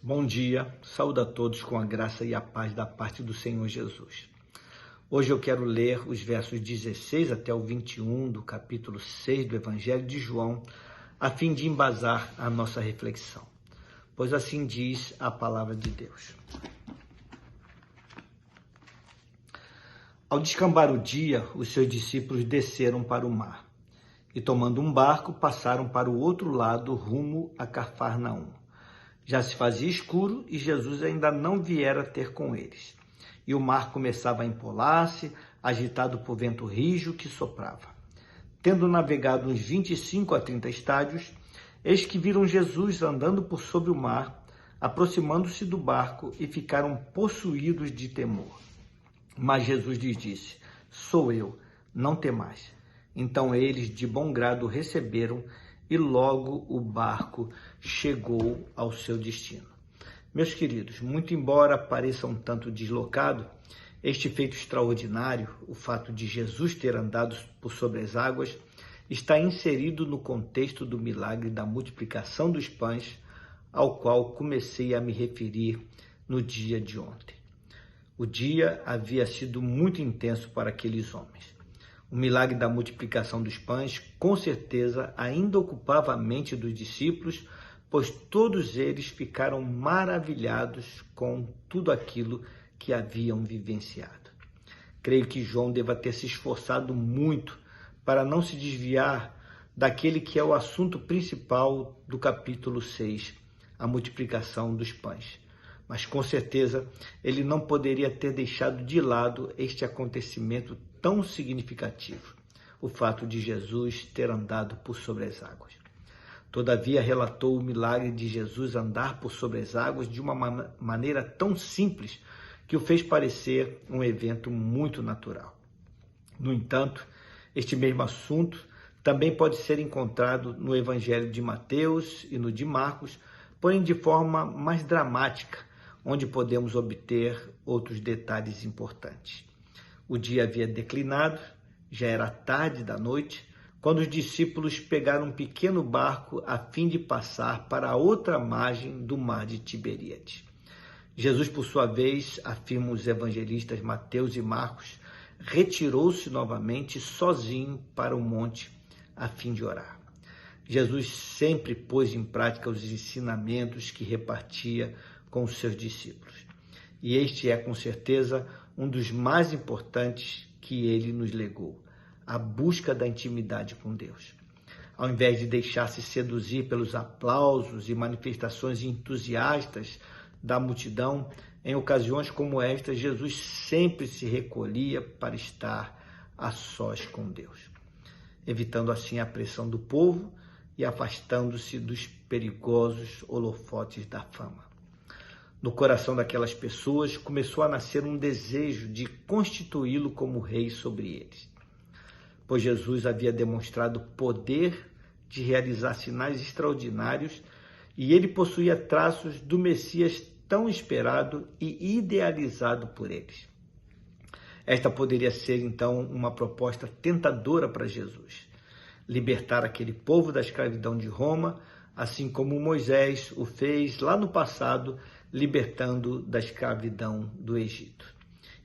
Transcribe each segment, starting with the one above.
Bom dia, saúdo a todos com a graça e a paz da parte do Senhor Jesus. Hoje eu quero ler os versos 16 até o 21 do capítulo 6 do Evangelho de João, a fim de embasar a nossa reflexão, pois assim diz a palavra de Deus. Ao descambar o dia, os seus discípulos desceram para o mar e, tomando um barco, passaram para o outro lado, rumo a Cafarnaum. Já se fazia escuro e Jesus ainda não viera ter com eles. E o mar começava a empolar-se, agitado por vento rijo que soprava. Tendo navegado uns 25 a 30 estádios, eis que viram Jesus andando por sobre o mar, aproximando-se do barco, e ficaram possuídos de temor. Mas Jesus lhes disse: Sou eu, não temais. Então eles de bom grado receberam, e logo o barco chegou ao seu destino. Meus queridos, muito embora pareça um tanto deslocado, este feito extraordinário, o fato de Jesus ter andado por sobre as águas, está inserido no contexto do milagre da multiplicação dos pães, ao qual comecei a me referir no dia de ontem. O dia havia sido muito intenso para aqueles homens. O milagre da multiplicação dos pães, com certeza, ainda ocupava a mente dos discípulos, pois todos eles ficaram maravilhados com tudo aquilo que haviam vivenciado. Creio que João deva ter se esforçado muito para não se desviar daquele que é o assunto principal do capítulo 6, a multiplicação dos pães. Mas com certeza ele não poderia ter deixado de lado este acontecimento tão significativo, o fato de Jesus ter andado por sobre as águas. Todavia relatou o milagre de Jesus andar por sobre as águas de uma maneira tão simples que o fez parecer um evento muito natural. No entanto, este mesmo assunto também pode ser encontrado no Evangelho de Mateus e no de Marcos, porém de forma mais dramática, onde podemos obter outros detalhes importantes. O dia havia declinado, já era tarde da noite, quando os discípulos pegaram um pequeno barco a fim de passar para a outra margem do mar de Tiberíades. Jesus, por sua vez, afirmam os evangelistas Mateus e Marcos, retirou-se novamente sozinho para o monte a fim de orar. Jesus sempre pôs em prática os ensinamentos que repartia com os seus discípulos. E este é, com certeza, um dos mais importantes que ele nos legou, a busca da intimidade com Deus. Ao invés de deixar-se seduzir pelos aplausos e manifestações entusiastas da multidão, em ocasiões como esta, Jesus sempre se recolhia para estar a sós com Deus, evitando assim a pressão do povo e afastando-se dos perigosos holofotes da fama. No coração daquelas pessoas começou a nascer um desejo de constituí-lo como rei sobre eles, pois Jesus havia demonstrado poder de realizar sinais extraordinários e ele possuía traços do Messias tão esperado e idealizado por eles. Esta poderia ser, então, uma proposta tentadora para Jesus: libertar aquele povo da escravidão de Roma, assim como Moisés o fez lá no passado, libertando da escravidão do Egito.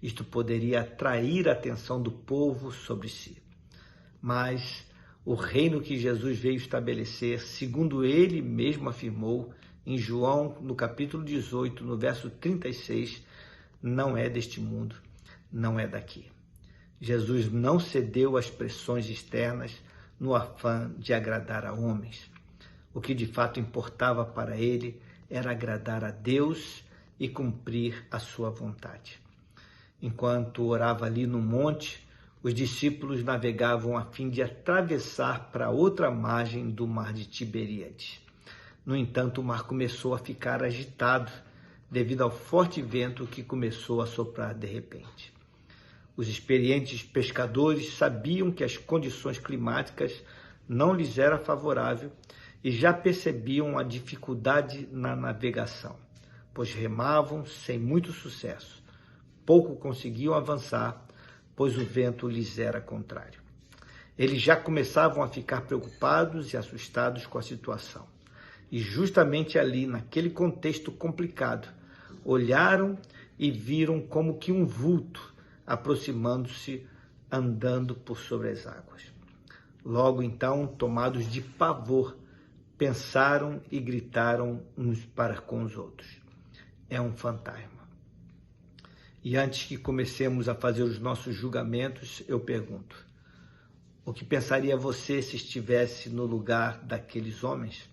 Isto poderia atrair a atenção do povo sobre si. Mas o reino que Jesus veio estabelecer, segundo ele mesmo afirmou em João, no capítulo 18, no verso 36, não é deste mundo, não é daqui. Jesus não cedeu às pressões externas no afã de agradar a homens. O que de fato importava para ele era agradar a Deus e cumprir a sua vontade. Enquanto orava ali no monte, os discípulos navegavam a fim de atravessar para outra margem do mar de Tiberíades. No entanto, o mar começou a ficar agitado devido ao forte vento que começou a soprar de repente. Os experientes pescadores sabiam que as condições climáticas não lhes eram favoráveis e já percebiam a dificuldade na navegação, pois remavam sem muito sucesso. Pouco conseguiam avançar, pois o vento lhes era contrário. Eles já começavam a ficar preocupados e assustados com a situação. E justamente ali, naquele contexto complicado, olharam e viram como que um vulto aproximando-se, andando por sobre as águas. Logo então, tomados de pavor, pensaram e gritaram uns para com os outros: é um fantasma. E antes que comecemos a fazer os nossos julgamentos, eu pergunto: o que pensaria você se estivesse no lugar daqueles homens?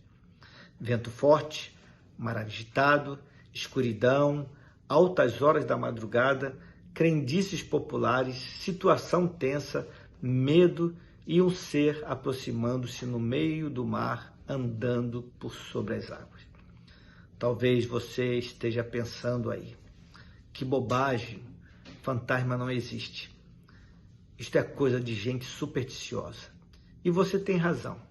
Vento forte, mar agitado, escuridão, altas horas da madrugada, crendices populares, situação tensa, medo e um ser aproximando-se no meio do mar, andando por sobre as águas. Talvez você esteja pensando aí: que bobagem, fantasma não existe. Isto é coisa de gente supersticiosa. E você tem razão.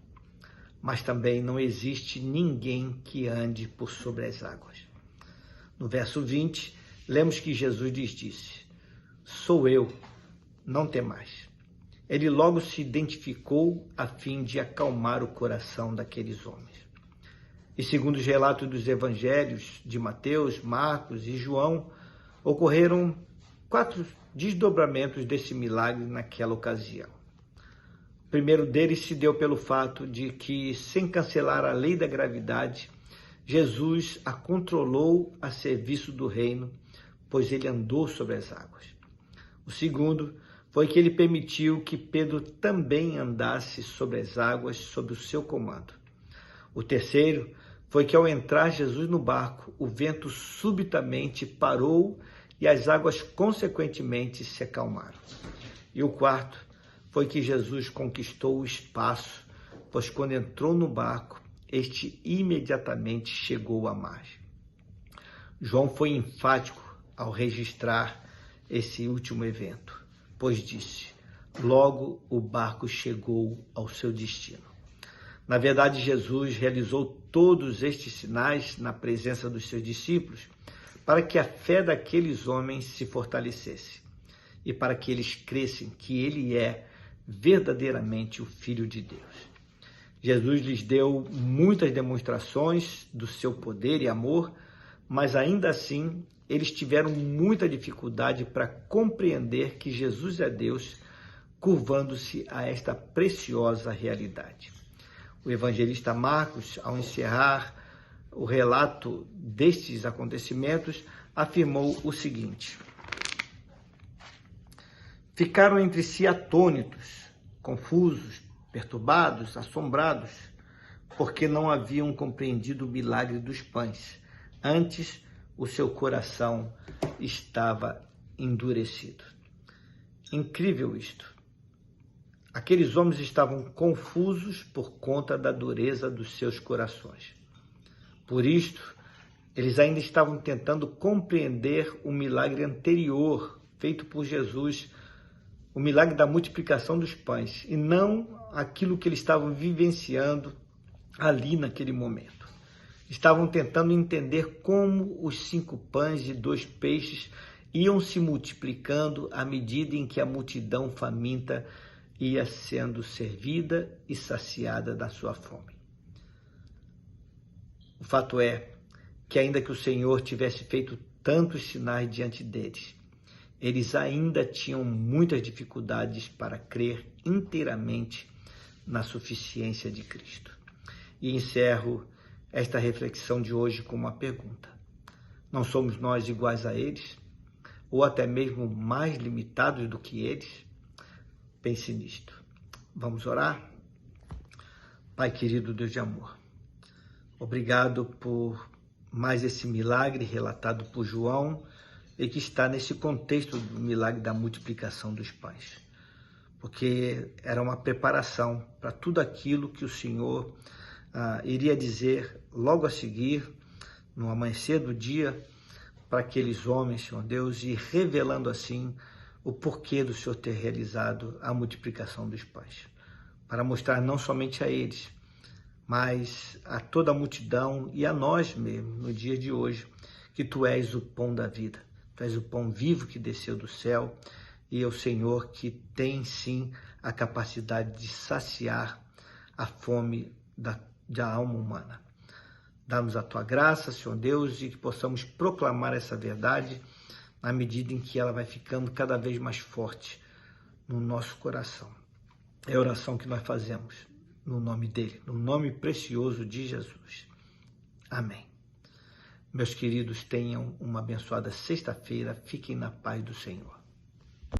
Mas também não existe ninguém que ande por sobre as águas. No verso 20, lemos que Jesus lhes disse: sou eu, não temais. Ele logo se identificou a fim de acalmar o coração daqueles homens. E segundo os relatos dos evangelhos de Mateus, Marcos e João, ocorreram 4 desdobramentos desse milagre naquela ocasião. O primeiro deles se deu pelo fato de que, sem cancelar a lei da gravidade, Jesus a controlou a serviço do reino, pois ele andou sobre as águas. O segundo foi que ele permitiu que Pedro também andasse sobre as águas sob o seu comando. O terceiro foi que, ao entrar Jesus no barco, o vento subitamente parou e as águas consequentemente se acalmaram. E o quarto foi que Jesus conquistou o espaço, pois quando entrou no barco, este imediatamente chegou à margem. João foi enfático ao registrar esse último evento, pois disse: logo o barco chegou ao seu destino. Na verdade, Jesus realizou todos estes sinais na presença dos seus discípulos para que a fé daqueles homens se fortalecesse e para que eles crescem que ele é verdadeiramente o Filho de Deus. Jesus lhes deu muitas demonstrações do seu poder e amor, mas ainda assim eles tiveram muita dificuldade para compreender que Jesus é Deus, curvando-se a esta preciosa realidade. O evangelista Marcos, ao encerrar o relato destes acontecimentos, afirmou o seguinte: ficaram entre si atônitos, confusos, perturbados, assombrados, porque não haviam compreendido o milagre dos pães. Antes, o seu coração estava endurecido. Incrível isto. Aqueles homens estavam confusos por conta da dureza dos seus corações. Por isto, eles ainda estavam tentando compreender o milagre anterior feito por Jesus, o milagre da multiplicação dos pães, e não aquilo que eles estavam vivenciando ali naquele momento. Estavam tentando entender como os 5 pães e 2 peixes iam se multiplicando à medida em que a multidão faminta ia sendo servida e saciada da sua fome. O fato é que, ainda que o Senhor tivesse feito tantos sinais diante deles, eles ainda tinham muitas dificuldades para crer inteiramente na suficiência de Cristo. E encerro esta reflexão de hoje com uma pergunta: não somos nós iguais a eles? Ou até mesmo mais limitados do que eles? Pense nisto. Vamos orar? Pai querido, Deus de amor, obrigado por mais esse milagre relatado por João e que está nesse contexto do milagre da multiplicação dos pães, porque era uma preparação para tudo aquilo que o Senhor iria dizer logo a seguir, no amanhecer do dia, para aqueles homens, Senhor Deus, e revelando assim o porquê do Senhor ter realizado a multiplicação dos pães, para mostrar não somente a eles, mas a toda a multidão e a nós mesmos, no dia de hoje, que Tu és o pão da vida, Tu és o pão vivo que desceu do céu e é o Senhor que tem sim a capacidade de saciar a fome da alma humana. Dá-nos a tua graça, Senhor Deus, e que possamos proclamar essa verdade na medida em que ela vai ficando cada vez mais forte no nosso coração. É a oração que nós fazemos no nome dele, no nome precioso de Jesus. Amém. Meus queridos, tenham uma abençoada sexta-feira. Fiquem na paz do Senhor.